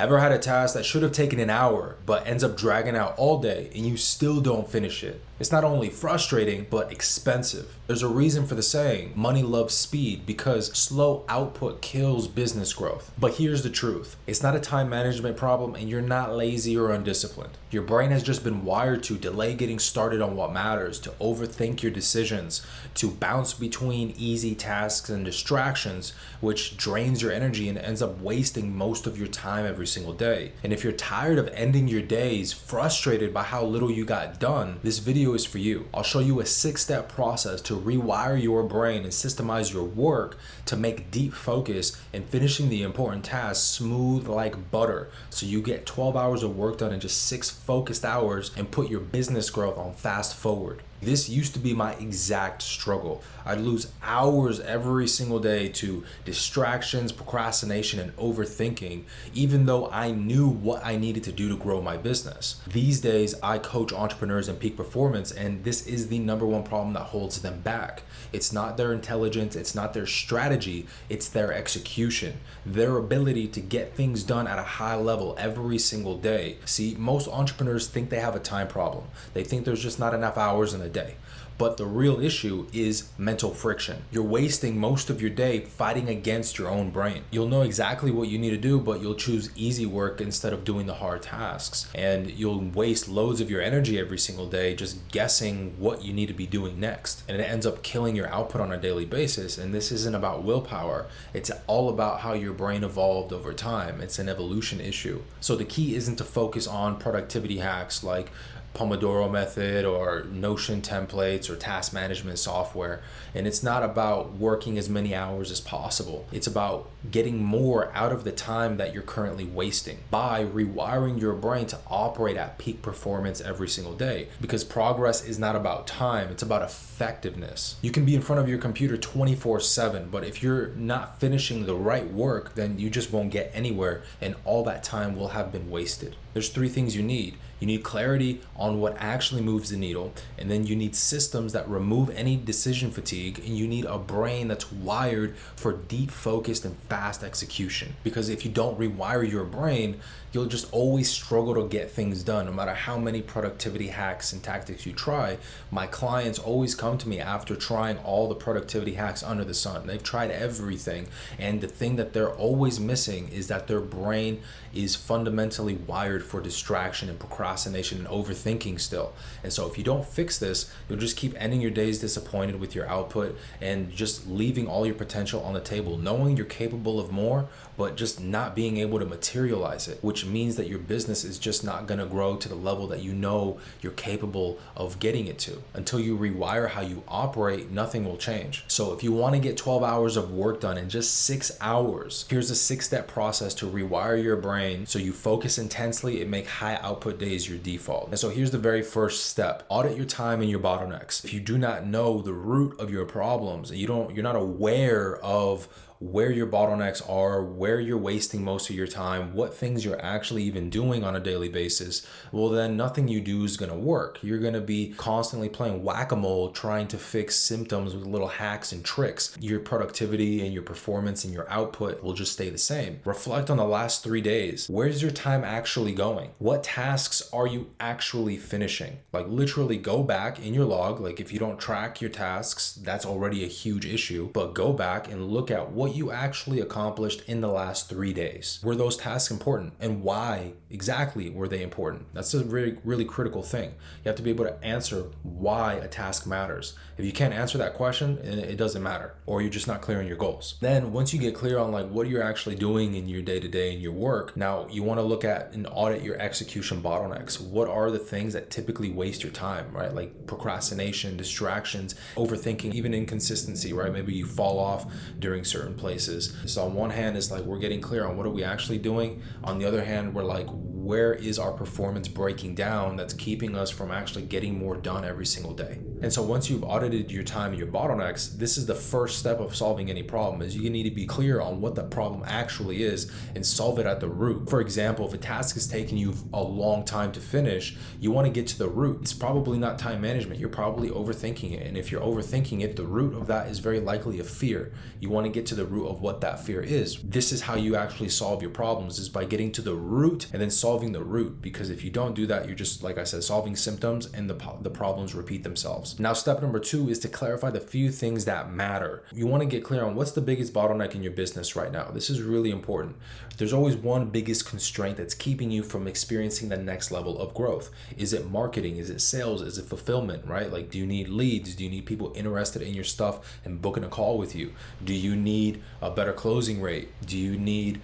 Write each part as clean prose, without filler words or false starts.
Ever had a task that should have taken an hour but ends up dragging out all day and you still don't finish it? It's not only frustrating, but expensive. There's a reason for the saying, money loves speed, because slow output kills business growth. But here's the truth. It's not a time management problem and you're not lazy or undisciplined. Your brain has just been wired to delay getting started on what matters, to overthink your decisions, to bounce between easy tasks and distractions, which drains your energy and ends up wasting most of your time every single day. And if you're tired of ending your days frustrated by how little you got done, this video is for you. I'll show you a 6-step process to rewire your brain and systemize your work to make deep focus and finishing the important tasks smooth like butter, so you get 12 hours of work done in just 6 focused hours and put your business growth on fast forward. This used to be my exact struggle. I'd lose hours every single day to distractions, procrastination, and overthinking, even though I knew what I needed to do to grow my business. These days, I coach entrepreneurs in peak performance, and this is the number one problem that holds them back. It's not their intelligence, it's not their strategy, it's their execution, their ability to get things done at a high level every single day. See, most entrepreneurs think they have a time problem. They think there's just not enough hours in a day. But the real issue is mental friction. You're wasting most of your day fighting against your own brain. You'll know exactly what you need to do, but you'll choose easy work instead of doing the hard tasks. And you'll waste loads of your energy every single day just guessing what you need to be doing next. And it ends up killing your output on a daily basis. And this isn't about willpower. It's all about how your brain evolved over time. It's an evolution issue. So the key isn't to focus on productivity hacks like Pomodoro method or Notion templates or task management software. And it's not about working as many hours as possible. It's about getting more out of the time that you're currently wasting by rewiring your brain to operate at peak performance every single day. Because progress is not about time, it's about effectiveness. You can be in front of your computer 24/7, but if you're not finishing the right work, then you just won't get anywhere and all that time will have been wasted. There's 3 things you need. You need clarity on what actually moves the needle, and then you need systems that remove any decision fatigue, and you need a brain that's wired for deep focused and fast execution. Because if you don't rewire your brain, you'll just always struggle to get things done. No matter how many productivity hacks and tactics you try, my clients always come to me after trying all the productivity hacks under the sun. They've tried everything, and the thing that they're always missing is that their brain is fundamentally wired for distraction and procrastination and overthinking still. And so if you don't fix this, you'll just keep ending your days disappointed with your output and just leaving all your potential on the table, knowing you're capable of more, but just not being able to materialize it, which means that your business is just not going to grow to the level that you know you're capable of getting it to. Until you rewire how you operate, nothing will change. So if you want to get 12 hours of work done in just 6 hours, here's a 6-step process to rewire your brain so you focus intensely and make high output days your default. And so here's the very first step. Audit your time and your bottlenecks. If you do not know the root of your problems and you're not aware of where your bottlenecks are, where you're wasting most of your time, what things you're actually even doing on a daily basis, well then nothing you do is going to work. You're going to be constantly playing whack-a-mole trying to fix symptoms with little hacks and tricks. Your productivity and your performance and your output will just stay the same. Reflect on the last 3 days. Where's your time actually going? What tasks are you actually finishing? Like literally go back in your log. Like if you don't track your tasks, that's already a huge issue, but go back and look at what you actually accomplished in the last 3 days. Were those tasks important, and why exactly were they important? That's a really critical thing. You have to be able to answer why a task matters. If you can't answer that question, it doesn't matter, or you're just not clear on your goals. Then once you get clear on like what you're actually doing in your day-to-day in your work, now you want to look at and audit your execution bottlenecks. What are the things that typically waste your time, right? Like procrastination, distractions, overthinking, even inconsistency, right? Maybe you fall off during certain places. So on one hand, it's like we're getting clear on what are we actually doing. On the other hand, we're like, where is our performance breaking down that's keeping us from actually getting more done every single day. And so once you've audited your time and your bottlenecks, this is the first step of solving any problem, is you need to be clear on what the problem actually is and solve it at the root. For example, if a task is taking you a long time to finish, you want to get to the root. It's probably not time management. You're probably overthinking it. And if you're overthinking it, the root of that is very likely a fear. You want to get to the root of what that fear is. This is how you actually solve your problems, is by getting to the root and then solving the root. Because if you don't do that, you're just, like I said, solving symptoms and the problems repeat themselves. Now, step number 2 is to clarify the few things that matter. You want to get clear on what's the biggest bottleneck in your business right now. This is really important. There's always one biggest constraint that's keeping you from experiencing the next level of growth. Is it marketing? Is it sales? Is it fulfillment, right? Like, do you need leads? Do you need people interested in your stuff and booking a call with you? Do you need a better closing rate? Do you need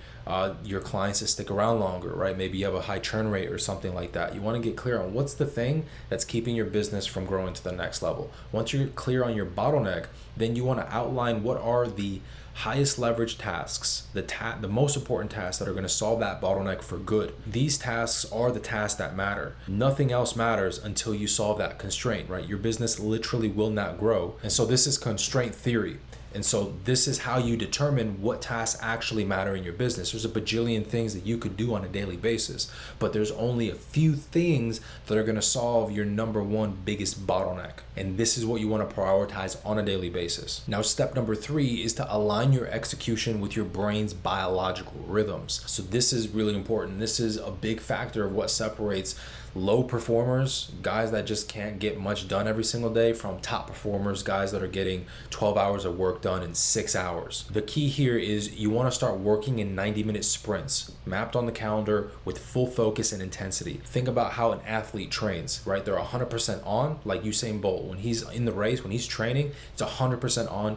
your clients to stick around longer, right? Maybe you have a high churn rate or something like that. You want to get clear on what's the thing that's keeping your business from growing to the next level. Once you're clear on your bottleneck, then you want to outline what are the highest leverage tasks, the most important tasks that are going to solve that bottleneck for good. These tasks are the tasks that matter. Nothing else matters until you solve that constraint, right? Your business literally will not grow. And so this is constraint theory. And so this is how you determine what tasks actually matter in your business. There's a bajillion things that you could do on a daily basis, but there's only a few things that are going to solve your number one biggest bottleneck. And this is what you want to prioritize on a daily basis. Now, step number 3 is to align your execution with your brain's biological rhythms. So this is really important. This is a big factor of what separates low performers, guys that just can't get much done every single day, from top performers, guys that are getting 12 hours of work done in 6 hours. The key here is you want to start working in 90-minute sprints, mapped on the calendar with full focus and intensity. Think about how an athlete trains, right? They're 100% on, like Usain Bolt. When he's in the race, when he's training, it's 100% on,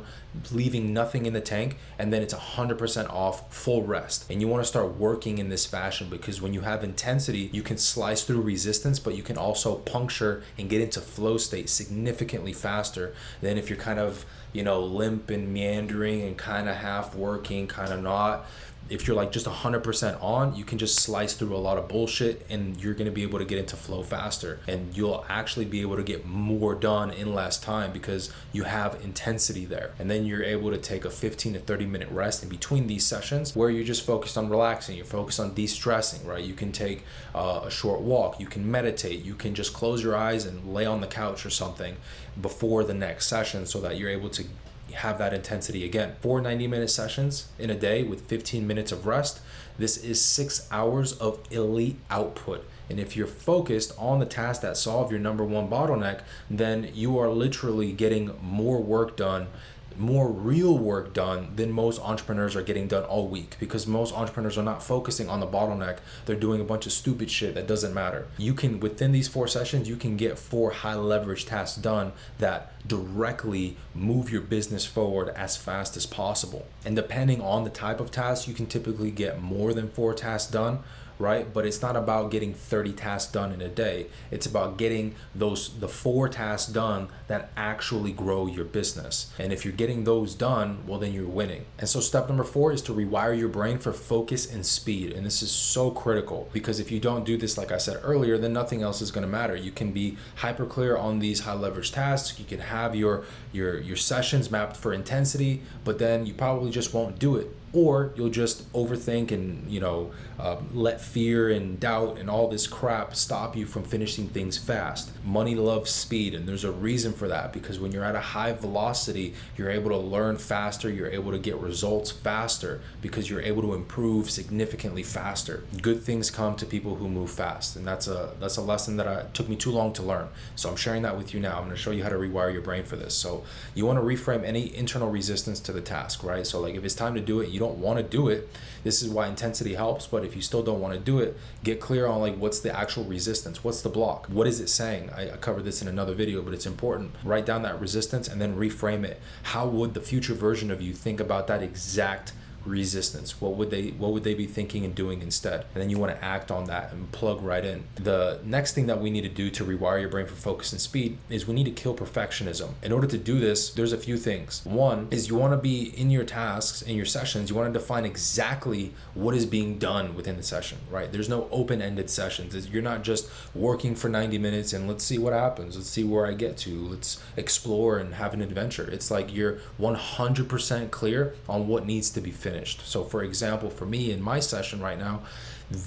leaving nothing in the tank, and then it's 100% off, full rest. And you want to start working in this fashion, because when you have intensity, you can slice through resistance, but you can also puncture and get into flow state significantly faster than if you're kind of, limp and meandering and kind of half working, kind of not. If you're like just 100% on, you can just slice through a lot of bullshit and you're going to be able to get into flow faster, and you'll actually be able to get more done in less time because you have intensity there. And then you're able to take a 15 to 30 minute rest in between these sessions where you're just focused on relaxing, you're focused on de-stressing, right? You can take a short walk, you can meditate, you can just close your eyes and lay on the couch or something before the next session so that you're able to have that intensity again. 4 90-minute sessions in a day with 15 minutes of rest. This is 6 hours of elite output. And if you're focused on the tasks that solve your number one bottleneck, then you are literally getting more work done, more real work done than most entrepreneurs are getting done all week, because most entrepreneurs are not focusing on the bottleneck. They're doing a bunch of stupid shit that doesn't matter. You can, within these 4 sessions, you can get 4 high leverage tasks done that directly move your business forward as fast as possible. And depending on the type of task, you can typically get more than 4 tasks done, right? But it's not about getting 30 tasks done in a day. It's about getting the 4 tasks done that actually grow your business. And if you're getting those done, well, then you're winning. And so step number 4 is to rewire your brain for focus and speed. And this is so critical, because if you don't do this, like I said earlier, then nothing else is going to matter. You can be hyper clear on these high leverage tasks. You can have your sessions mapped for intensity, but then you probably just won't do it. Or you'll just overthink and let fear and doubt and all this crap stop you from finishing things fast. Money loves speed, and there's a reason for that, because when you're at a high velocity, you're able to learn faster, you're able to get results faster, because you're able to improve significantly faster. Good things come to people who move fast, and that's a lesson that took me too long to learn. So I'm sharing that with you now. I'm going to show you how to rewire your brain for this. So you want to reframe any internal resistance to the task, right? So like if it's time to do it, you don't want to do it. This is why intensity helps. But if you still don't want to do it, get clear on like what's the actual resistance, what's the block, what is it saying. I covered this in another video, but it's important. Write down that resistance and then reframe it. How would the future version of you think about that exact resistance. What would they be thinking and doing instead? And then you want to act on that and plug right in. The next thing that we need to do to rewire your brain for focus and speed is we need to kill perfectionism. In order to do this, there's a few things. One is you want to be in your tasks, in your sessions, you want to define exactly what is being done within the session, right? There's no open-ended sessions. You're not just working for 90 minutes and let's see what happens. Let's see where I get to. Let's explore and have an adventure. It's like you're 100% clear on what needs to be finished. So for example, for me in my session right now,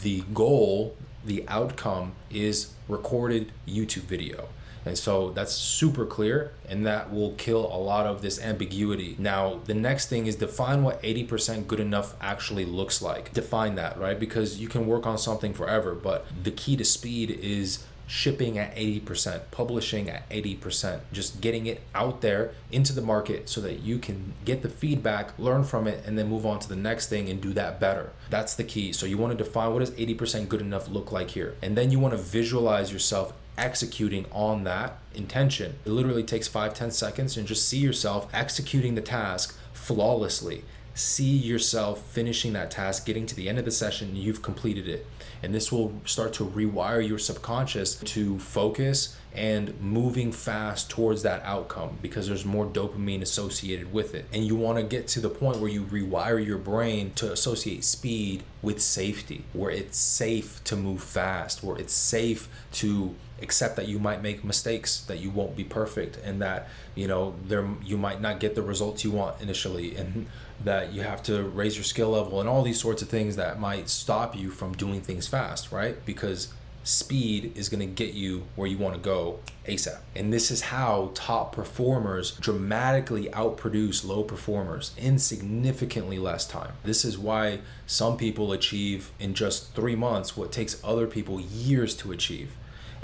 the goal, the outcome is recorded YouTube video. And so that's super clear, and that will kill a lot of this ambiguity. Now, the next thing is define what 80% good enough actually looks like. Define that, right? Because you can work on something forever, but the key to speed is shipping at 80%, publishing at 80%, just getting it out there into the market so that you can get the feedback, learn from it, and then move on to the next thing and do that better. That's the key. So you want to define what does 80% good enough look like here. And then you want to visualize yourself executing on that intention. It literally takes 5-10 seconds and just see yourself executing the task flawlessly. See yourself finishing that task, getting to the end of the session, you've completed it. And this will start to rewire your subconscious to focus and moving fast towards that outcome because there's more dopamine associated with it. And you want to get to the point where you rewire your brain to associate speed with safety, where it's safe to move fast, where it's safe to accept that you might make mistakes, that you won't be perfect, and that you might not get the results you want initially, and that you have to raise your skill level and all these sorts of things that might stop you from doing things fast, right? Because speed is going to get you where you want to go ASAP. And this is how top performers dramatically outproduce low performers in significantly less time. This is why some people achieve in just 3 months what takes other people years to achieve.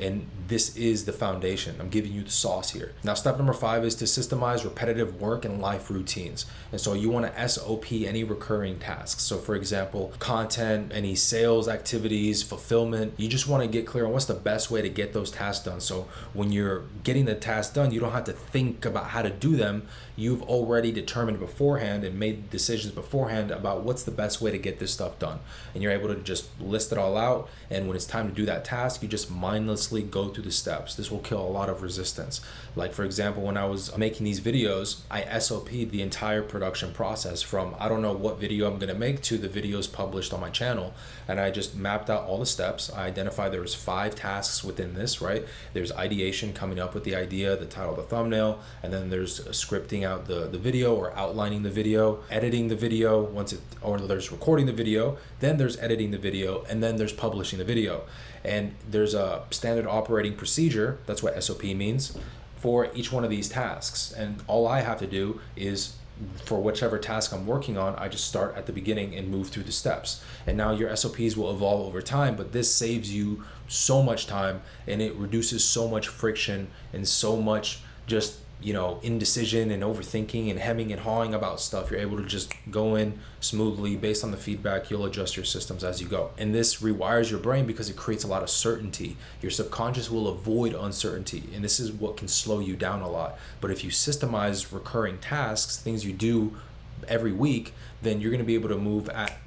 And this is the foundation. I'm giving you the sauce here. Now, step number 5 is to systemize repetitive work and life routines. And so you want to SOP any recurring tasks. So for example, content, any sales activities, fulfillment, you just want to get clear on what's the best way to get those tasks done. So when you're getting the tasks done, you don't have to think about how to do them. You've already determined beforehand and made decisions beforehand about what's the best way to get this stuff done. And you're able to just list it all out. And when it's time to do that task, you just mindlessly go through the steps. This will kill a lot of resistance. Like for example, when I was making these videos, I SOP'd the entire production process from I don't know what video I'm going to make to the videos published on my channel. And I just mapped out all the steps. I identified there was 5 tasks within this, right? There's ideation, coming up with the idea, the title, the thumbnail, and then there's scripting out the video or outlining the video, editing the video or there's recording the video, then there's editing the video, and then there's publishing the video. And there's a standard operating procedure, that's what SOP means, for each one of these tasks. And all I have to do is, for whichever task I'm working on, I just start at the beginning and move through the steps. And now your SOPs will evolve over time, but this saves you so much time and it reduces so much friction and so much just indecision and overthinking and hemming and hawing about stuff. You're able to just go in smoothly based on the feedback. You'll adjust your systems as you go. And this rewires your brain because it creates a lot of certainty. Your subconscious will avoid uncertainty, and this is what can slow you down a lot. But if you systemize recurring tasks, things you do every week, then you're going to be able to move at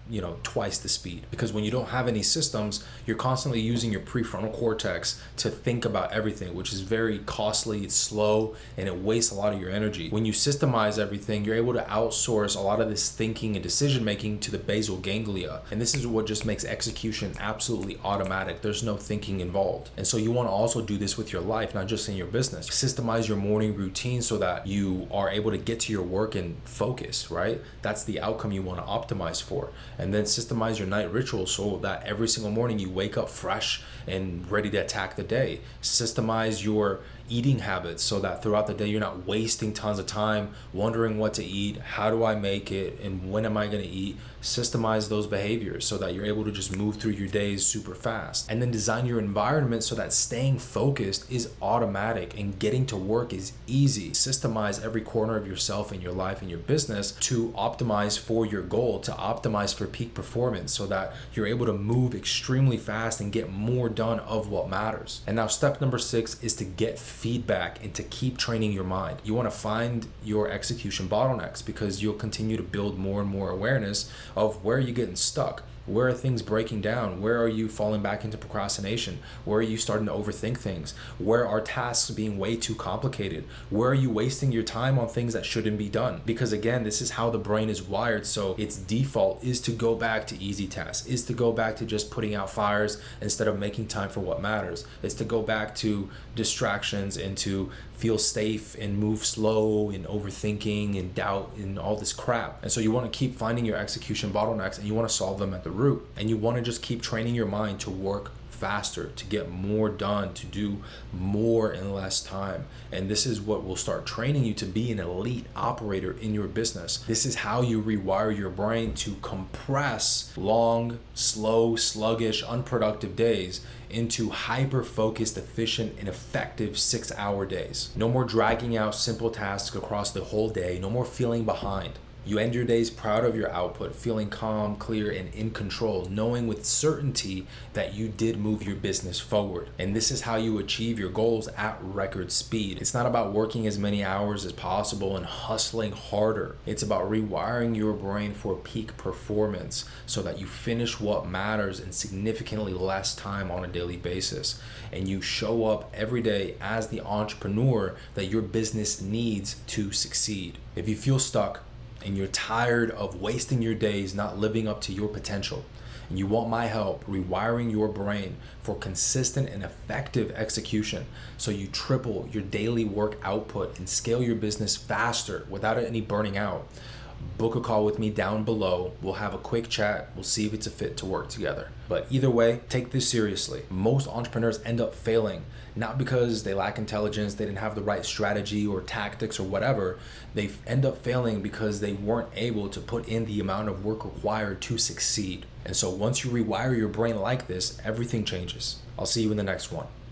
twice the speed. Because when you don't have any systems, you're constantly using your prefrontal cortex to think about everything, which is very costly, it's slow, and it wastes a lot of your energy. When you systemize everything, you're able to outsource a lot of this thinking and decision making to the basal ganglia, and this is what just makes execution absolutely automatic. There's no thinking involved. And so you want to also do this with your life, not just in your business. Systemize your morning routine so that you are able to get to your work and focus, right? That's the outcome you want to optimize for. And then systemize your night rituals so that every single morning you wake up fresh and ready to attack the day. Systemize your eating habits so that throughout the day you're not wasting tons of time wondering what to eat, how do I make it, and when am I going to eat. Systemize those behaviors so that you're able to just move through your days super fast. And then design your environment so that staying focused is automatic and getting to work is easy. Systemize every corner of yourself and your life and your business to optimize for your goal, to optimize for peak performance so that you're able to move extremely fast and get more done of what matters. And now step number 6 is to get feedback and to keep training your mind. You want to find your execution bottlenecks because you'll continue to build more and more awareness of where you're getting stuck. Where are things breaking down? Where are you falling back into procrastination? Where are you starting to overthink things? Where are tasks being way too complicated? Where are you wasting your time on things that shouldn't be done? Because again, this is how the brain is wired. So its default is to go back to easy tasks, is to go back to just putting out fires instead of making time for what matters. It's to go back to distractions and to feel safe and move slow and overthinking and doubt and all this crap. And so you want to keep finding your execution bottlenecks and you want to solve them at the root. And you want to just keep training your mind to work faster, to get more done, to do more in less time. And this is what will start training you to be an elite operator in your business. This is how you rewire your brain to compress long, slow, sluggish, unproductive days into hyper-focused, efficient, and effective 6-hour days. No more dragging out simple tasks across the whole day. No more feeling behind. You end your days proud of your output, feeling calm, clear, and in control, knowing with certainty that you did move your business forward. And this is how you achieve your goals at record speed. It's not about working as many hours as possible and hustling harder. It's about rewiring your brain for peak performance so that you finish what matters in significantly less time on a daily basis. And you show up every day as the entrepreneur that your business needs to succeed. If you feel stuck, and you're tired of wasting your days not living up to your potential, and you want my help rewiring your brain for consistent and effective execution so you triple your daily work output and scale your business faster without any burning out, book a call with me down below. We'll have a quick chat. We'll see if it's a fit to work together. But either way, take this seriously. Most entrepreneurs end up failing, not because they lack intelligence, they didn't have the right strategy or tactics or whatever. They end up failing because they weren't able to put in the amount of work required to succeed. And so once you rewire your brain like this, everything changes. I'll see you in the next one.